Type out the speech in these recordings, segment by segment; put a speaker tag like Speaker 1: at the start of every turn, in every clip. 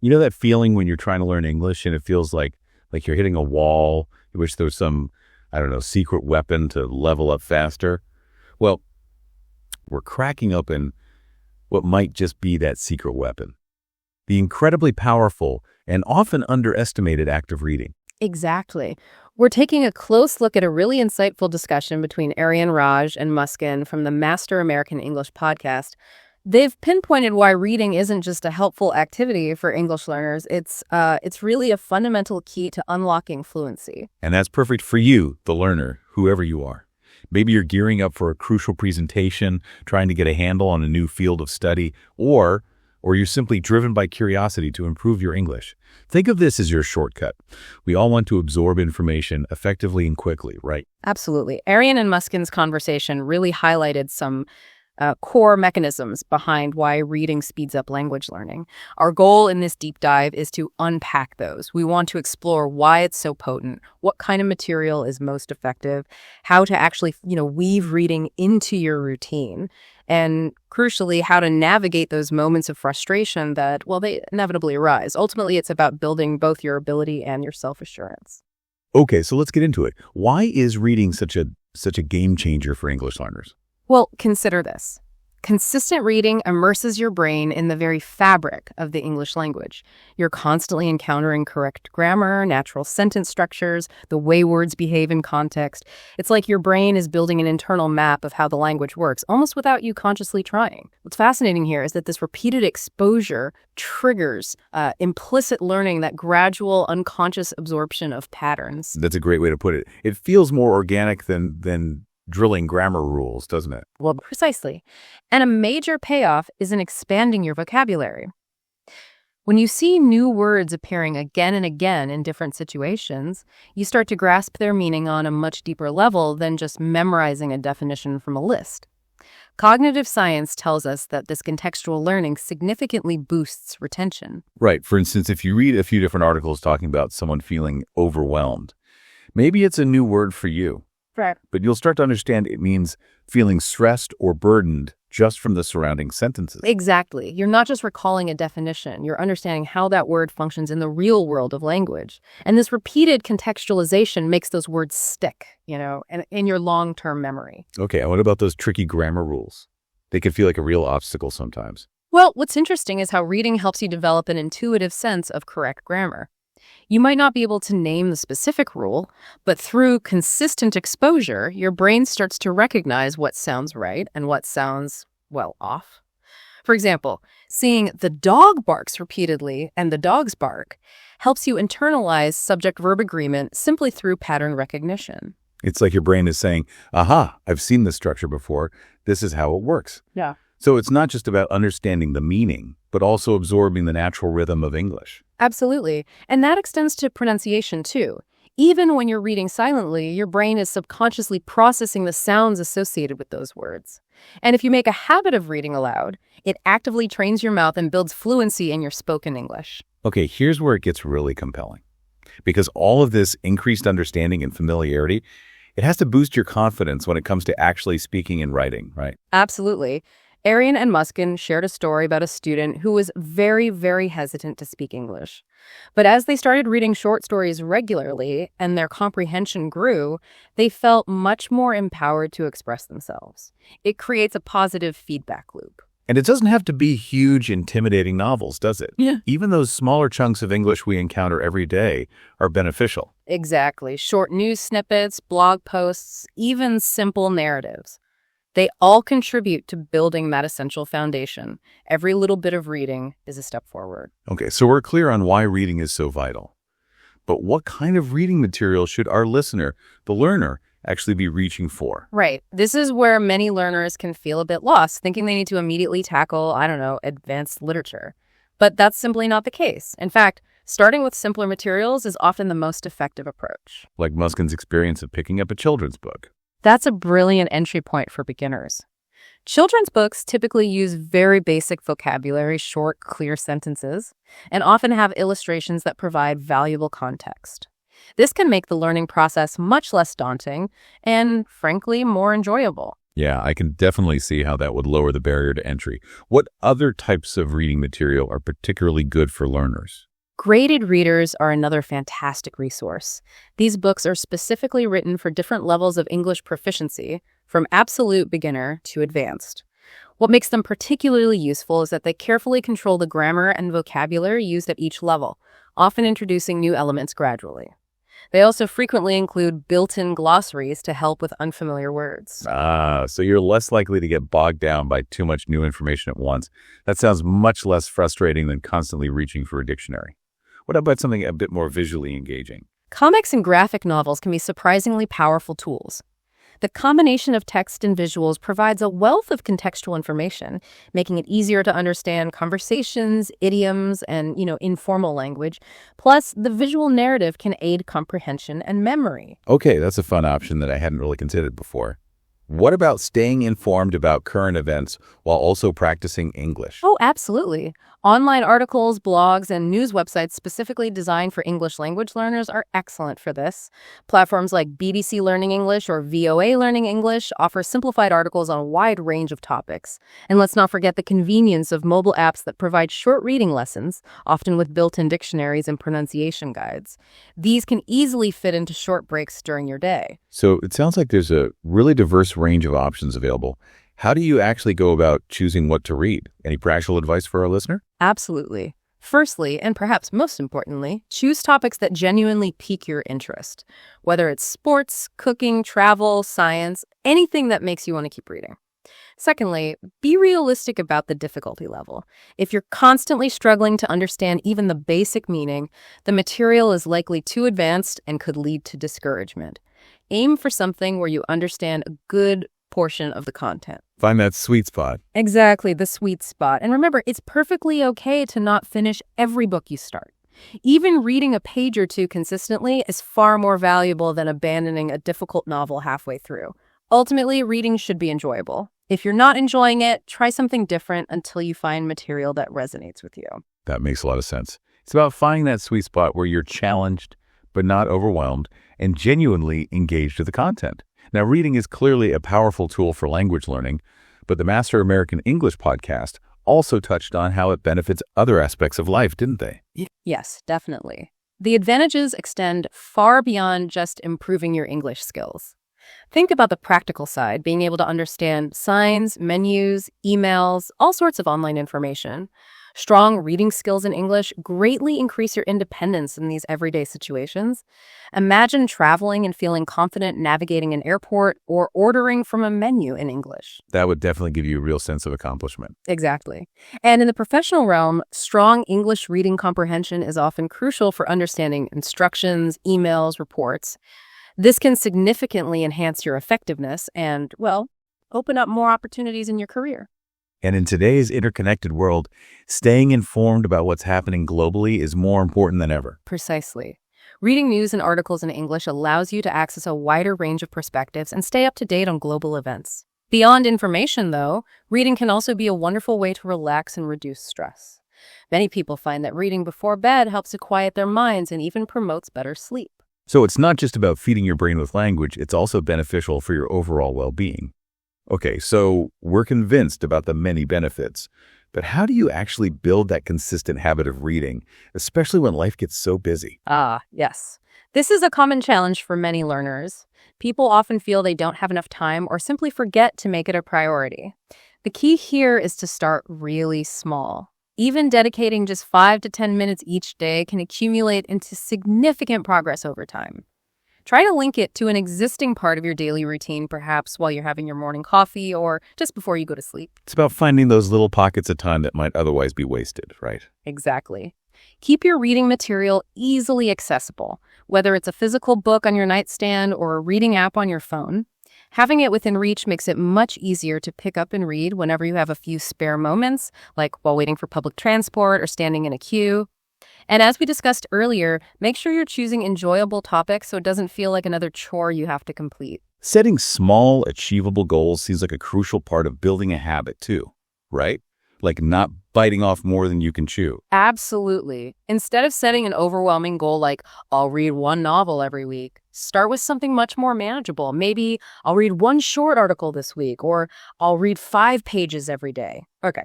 Speaker 1: You know that feeling when you're trying to learn English and it feels like you're hitting a wall? You wish there was some, I don't know, secret weapon to level up faster? Well, we're cracking open what might just be that secret weapon. The incredibly powerful and often underestimated act of reading.
Speaker 2: Exactly. We're taking a close look at a really insightful discussion between Aryan Raj and Muskin from the Master American English podcast. They've pinpointed why reading isn't just a helpful activity for English learners. It's really a fundamental key to unlocking fluency.
Speaker 1: And that's perfect for you, the learner, whoever you are. Maybe you're gearing up for a crucial presentation, trying to get a handle on a new field of study, or you're simply driven by curiosity to improve your English. Think of this as your shortcut. We all want to absorb information effectively and quickly, right?
Speaker 2: Absolutely. Aryan and Muskin's conversation really highlighted some core mechanisms behind why reading speeds up language learning. Our goal in this deep dive is to unpack those. We want to explore why it's so potent, what kind of material is most effective, how to actually, weave reading into your routine, and crucially, how to navigate those moments of frustration that, they inevitably arise. Ultimately, it's about building both your ability and your self-assurance.
Speaker 1: Okay, so let's get into it. Why is reading such a game changer for English learners?
Speaker 2: Well, consider this. Consistent reading immerses your brain in the very fabric of the English language. You're constantly encountering correct grammar, natural sentence structures, the way words behave in context. It's like your brain is building an internal map of how the language works, almost without you consciously trying. What's fascinating here is that this repeated exposure triggers implicit learning, that gradual, unconscious absorption of patterns.
Speaker 1: That's a great way to put it. It feels more organic than drilling grammar rules, doesn't it?
Speaker 2: Well, precisely. And a major payoff is in expanding your vocabulary. When you see new words appearing again and again in different situations, you start to grasp their meaning on a much deeper level than just memorizing a definition from a list. Cognitive science tells us that this contextual learning significantly boosts retention.
Speaker 1: Right. For instance, if you read a few different articles talking about someone feeling overwhelmed, maybe it's a new word for you.
Speaker 2: Right.
Speaker 1: But you'll start to understand it means feeling stressed or burdened just from the surrounding sentences.
Speaker 2: Exactly. You're not just recalling a definition. You're understanding how that word functions in the real world of language. And this repeated contextualization makes those words stick, and in your long-term memory.
Speaker 1: Okay, and what about those tricky grammar rules? They can feel like a real obstacle sometimes.
Speaker 2: Well, what's interesting is how reading helps you develop an intuitive sense of correct grammar. You might not be able to name the specific rule, but through consistent exposure, your brain starts to recognize what sounds right and what sounds, off. For example, seeing the dog barks repeatedly and the dogs bark helps you internalize subject-verb agreement simply through pattern recognition.
Speaker 1: It's like your brain is saying, aha, I've seen this structure before. This is how it works.
Speaker 2: Yeah.
Speaker 1: So it's not just about understanding the meaning, but also absorbing the natural rhythm of English.
Speaker 2: Absolutely. And that extends to pronunciation, too. Even when you're reading silently, your brain is subconsciously processing the sounds associated with those words. And if you make a habit of reading aloud, it actively trains your mouth and builds fluency in your spoken English.
Speaker 1: Okay, here's where it gets really compelling. Because all of this increased understanding and familiarity, it has to boost your confidence when it comes to actually speaking and writing, right?
Speaker 2: Absolutely. Aryan and Muskin shared a story about a student who was very, very hesitant to speak English. But as they started reading short stories regularly and their comprehension grew, they felt much more empowered to express themselves. It creates a positive feedback loop.
Speaker 1: And it doesn't have to be huge, intimidating novels, does it?
Speaker 2: Yeah.
Speaker 1: Even those smaller chunks of English we encounter every day are beneficial.
Speaker 2: Exactly. Short news snippets, blog posts, even simple narratives. They all contribute to building that essential foundation. Every little bit of reading is a step forward.
Speaker 1: Okay, so we're clear on why reading is so vital. But what kind of reading material should our listener, the learner, actually be reaching for?
Speaker 2: Right. This is where many learners can feel a bit lost, thinking they need to immediately tackle, advanced literature. But that's simply not the case. In fact, starting with simpler materials is often the most effective approach.
Speaker 1: Like Muskin's experience of picking up a children's book.
Speaker 2: That's a brilliant entry point for beginners. Children's books typically use very basic vocabulary, short, clear sentences, and often have illustrations that provide valuable context. This can make the learning process much less daunting and, frankly, more enjoyable.
Speaker 1: Yeah, I can definitely see how that would lower the barrier to entry. What other types of reading material are particularly good for learners?
Speaker 2: Graded readers are another fantastic resource. These books are specifically written for different levels of English proficiency, from absolute beginner to advanced. What makes them particularly useful is that they carefully control the grammar and vocabulary used at each level, often introducing new elements gradually. They also frequently include built-in glossaries to help with unfamiliar words.
Speaker 1: So you're less likely to get bogged down by too much new information at once. That sounds much less frustrating than constantly reaching for a dictionary. What about something a bit more visually engaging?
Speaker 2: Comics and graphic novels can be surprisingly powerful tools. The combination of text and visuals provides a wealth of contextual information, making it easier to understand conversations, idioms, and, informal language. Plus, the visual narrative can aid comprehension and memory.
Speaker 1: Okay, that's a fun option that I hadn't really considered before. What about staying informed about current events while also practicing English?
Speaker 2: Oh, absolutely. Online articles, blogs, and news websites specifically designed for English language learners are excellent for this. Platforms like BBC Learning English or VOA Learning English offer simplified articles on a wide range of topics. And let's not forget the convenience of mobile apps that provide short reading lessons, often with built-in dictionaries and pronunciation guides. These can easily fit into short breaks during your day.
Speaker 1: So it sounds like there's a really diverse range of options available. How do you actually go about choosing what to read? Any practical advice for our listener?
Speaker 2: Absolutely. Firstly, and perhaps most importantly, choose topics that genuinely pique your interest. Whether it's sports, cooking, travel, science, anything that makes you want to keep reading. Secondly, be realistic about the difficulty level. If you're constantly struggling to understand even the basic meaning, the material is likely too advanced and could lead to discouragement. Aim for something where you understand a good portion of the content.
Speaker 1: Find that sweet spot.
Speaker 2: Exactly, the sweet spot. And remember, it's perfectly okay to not finish every book you start. Even reading a page or two consistently is far more valuable than abandoning a difficult novel halfway through. Ultimately, reading should be enjoyable. If you're not enjoying it, try something different until you find material that resonates with you.
Speaker 1: That makes a lot of sense. It's about finding that sweet spot where you're challenged, but not overwhelmed, and genuinely engaged with the content. Now, reading is clearly a powerful tool for language learning, but the Master American English podcast also touched on how it benefits other aspects of life, didn't they?
Speaker 2: Yes, definitely. The advantages extend far beyond just improving your English skills. Think about the practical side, being able to understand signs, menus, emails, all sorts of online information. Strong reading skills in English greatly increase your independence in these everyday situations. Imagine traveling and feeling confident navigating an airport or ordering from a menu in English.
Speaker 1: That would definitely give you a real sense of accomplishment.
Speaker 2: Exactly. And in the professional realm, strong English reading comprehension is often crucial for understanding instructions, emails, reports. This can significantly enhance your effectiveness and, open up more opportunities in your career.
Speaker 1: And in today's interconnected world, staying informed about what's happening globally is more important than ever.
Speaker 2: Precisely. Reading news and articles in English allows you to access a wider range of perspectives and stay up to date on global events. Beyond information, though, reading can also be a wonderful way to relax and reduce stress. Many people find that reading before bed helps to quiet their minds and even promotes better sleep.
Speaker 1: So it's not just about feeding your brain with language, it's also beneficial for your overall well-being. Okay, so we're convinced about the many benefits, but how do you actually build that consistent habit of reading, especially when life gets so busy?
Speaker 2: Yes. This is a common challenge for many learners. People often feel they don't have enough time or simply forget to make it a priority. The key here is to start really small. Even dedicating just 5 to 10 minutes each day can accumulate into significant progress over time. Try to link it to an existing part of your daily routine, perhaps while you're having your morning coffee or just before you go to sleep.
Speaker 1: It's about finding those little pockets of time that might otherwise be wasted, right?
Speaker 2: Exactly. Keep your reading material easily accessible, whether it's a physical book on your nightstand or a reading app on your phone. Having it within reach makes it much easier to pick up and read whenever you have a few spare moments, like while waiting for public transport or standing in a queue. And as we discussed earlier, make sure you're choosing enjoyable topics so it doesn't feel like another chore you have to complete.
Speaker 1: Setting small, achievable goals seems like a crucial part of building a habit too, right? like not biting off more than you can chew.
Speaker 2: Absolutely. Instead of setting an overwhelming goal like, I'll read one novel every week, start with something much more manageable. Maybe I'll read one short article this week, or I'll read 5 pages every day. Okay.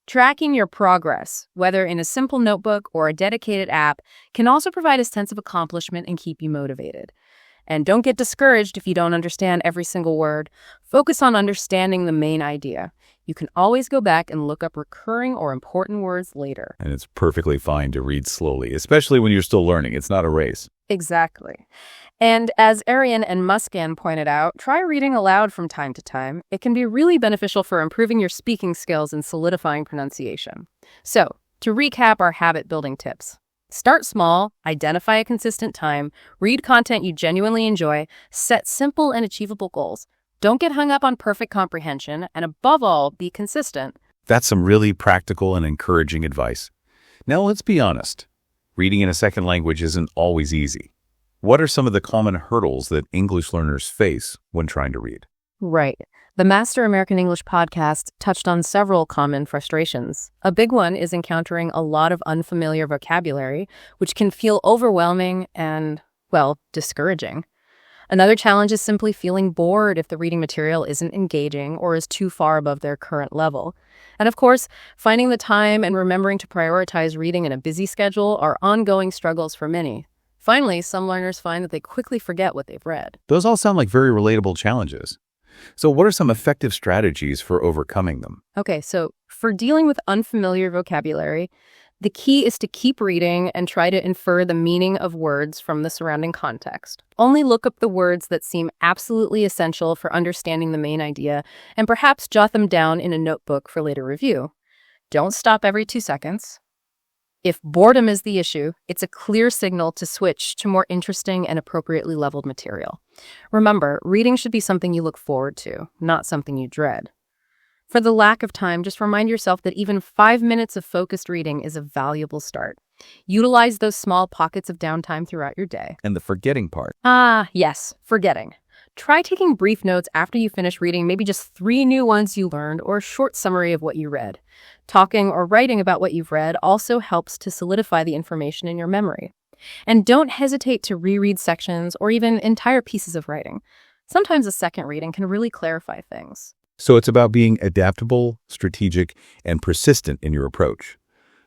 Speaker 2: Tracking your progress, whether in a simple notebook or a dedicated app, can also provide a sense of accomplishment and keep you motivated. And don't get discouraged if you don't understand every single word. Focus on understanding the main idea. You can always go back and look up recurring or important words later.
Speaker 1: And it's perfectly fine to read slowly, especially when you're still learning. It's not a race.
Speaker 2: Exactly. And as Arian and Muscan pointed out, try reading aloud from time to time. It can be really beneficial for improving your speaking skills and solidifying pronunciation. So, to recap our habit-building tips. Start small, identify a consistent time, read content you genuinely enjoy, set simple and achievable goals. Don't get hung up on perfect comprehension, and above all, be consistent.
Speaker 1: That's some really practical and encouraging advice. Now, let's be honest. Reading in a second language isn't always easy. What are some of the common hurdles that English learners face when trying to read?
Speaker 2: Right. The Master American English podcast touched on several common frustrations. A big one is encountering a lot of unfamiliar vocabulary, which can feel overwhelming and, well, discouraging. Another challenge is simply feeling bored if the reading material isn't engaging or is too far above their current level. And of course, finding the time and remembering to prioritize reading in a busy schedule are ongoing struggles for many. Finally, some learners find that they quickly forget what they've read.
Speaker 1: Those all sound like very relatable challenges. So what are some effective strategies for overcoming them?
Speaker 2: Okay, so for dealing with unfamiliar vocabulary, the key is to keep reading and try to infer the meaning of words from the surrounding context. Only look up the words that seem absolutely essential for understanding the main idea, and perhaps jot them down in a notebook for later review. Don't stop every 2 seconds. If boredom is the issue, it's a clear signal to switch to more interesting and appropriately leveled material. Remember, reading should be something you look forward to, not something you dread. For the lack of time, just remind yourself that even 5 minutes of focused reading is a valuable start. Utilize those small pockets of downtime throughout your day.
Speaker 1: And the forgetting part.
Speaker 2: Yes, forgetting. Try taking brief notes after you finish reading, maybe just 3 new ones you learned or a short summary of what you read. Talking or writing about what you've read also helps to solidify the information in your memory. And don't hesitate to reread sections or even entire pieces of writing. Sometimes a second reading can really clarify things.
Speaker 1: So it's about being adaptable, strategic, and persistent in your approach,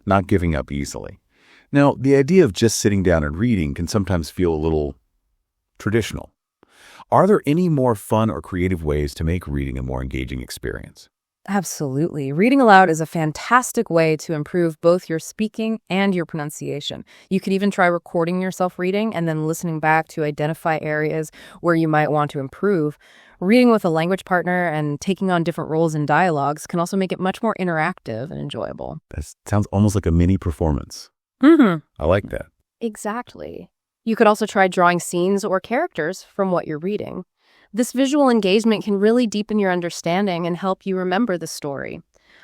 Speaker 1: not giving up easily. Now, the idea of just sitting down and reading can sometimes feel a little traditional. Are there any more fun or creative ways to make reading a more engaging experience?
Speaker 2: Absolutely. Reading aloud is a fantastic way to improve both your speaking and your pronunciation. You could even try recording yourself reading and then listening back to identify areas where you might want to improve. Reading with a language partner and taking on different roles in dialogues can also make it much more interactive and enjoyable.
Speaker 1: That sounds almost like a mini performance.
Speaker 2: Mm-hmm.
Speaker 1: I like that.
Speaker 2: Exactly. You could also try drawing scenes or characters from what you're reading. This visual engagement can really deepen your understanding and help you remember the story.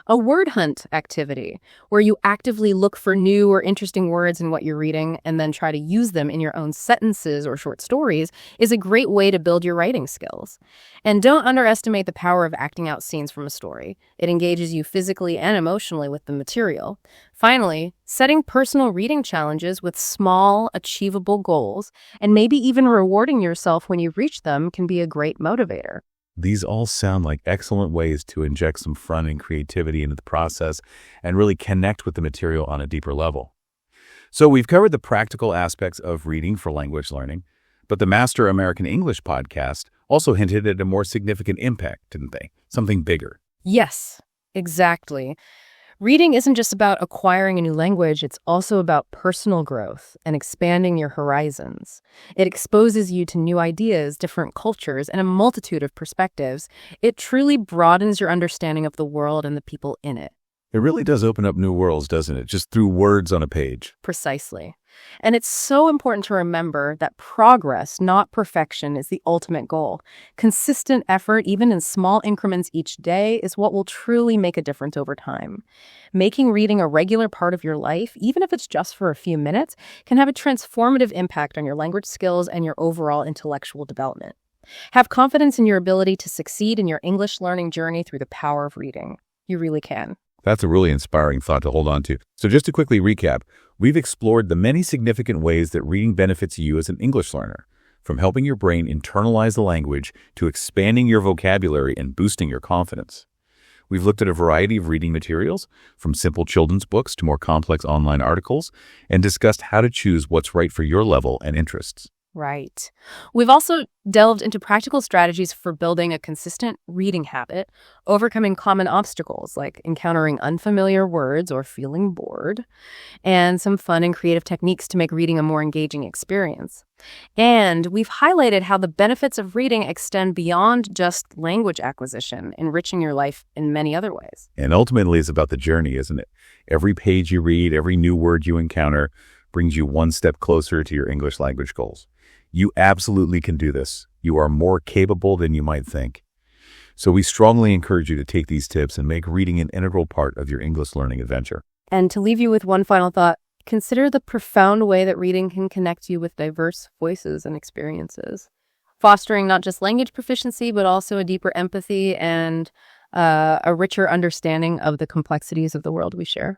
Speaker 2: A word hunt activity, where you actively look for new or interesting words in what you're reading and then try to use them in your own sentences or short stories, is a great way to build your writing skills. And don't underestimate the power of acting out scenes from a story. It engages you physically and emotionally with the material. Finally, setting personal reading challenges with small, achievable goals, and maybe even rewarding yourself when you reach them, can be a great motivator.
Speaker 1: These all sound like excellent ways to inject some fun and creativity into the process and really connect with the material on a deeper level. So we've covered the practical aspects of reading for language learning, but the Master American English podcast also hinted at a more significant impact, didn't they? Something bigger.
Speaker 2: Yes, exactly. Reading isn't just about acquiring a new language, it's also about personal growth and expanding your horizons. It exposes you to new ideas, different cultures, and a multitude of perspectives. It truly broadens your understanding of the world and the people in it.
Speaker 1: It really does open up new worlds, doesn't it? Just through words on a page.
Speaker 2: Precisely. And it's so important to remember that progress, not perfection, is the ultimate goal. Consistent effort, even in small increments each day, is what will truly make a difference over time. Making reading a regular part of your life, even if it's just for a few minutes, can have a transformative impact on your language skills and your overall intellectual development. Have confidence in your ability to succeed in your English learning journey through the power of reading. You really can.
Speaker 1: That's a really inspiring thought to hold on to. So just to quickly recap, we've explored the many significant ways that reading benefits you as an English learner, from helping your brain internalize the language to expanding your vocabulary and boosting your confidence. We've looked at a variety of reading materials, from simple children's books to more complex online articles, and discussed how to choose what's right for your level and interests.
Speaker 2: Right. We've also delved into practical strategies for building a consistent reading habit, overcoming common obstacles like encountering unfamiliar words or feeling bored, and some fun and creative techniques to make reading a more engaging experience. And we've highlighted how the benefits of reading extend beyond just language acquisition, enriching your life in many other ways.
Speaker 1: And ultimately, it's about the journey, isn't it? Every page you read, every new word you encounter brings you one step closer to your English language goals. You absolutely can do this. You are more capable than you might think. So we strongly encourage you to take these tips and make reading an integral part of your English learning adventure.
Speaker 2: And to leave you with one final thought, consider the profound way that reading can connect you with diverse voices and experiences, fostering not just language proficiency, but also a deeper empathy and a richer understanding of the complexities of the world we share.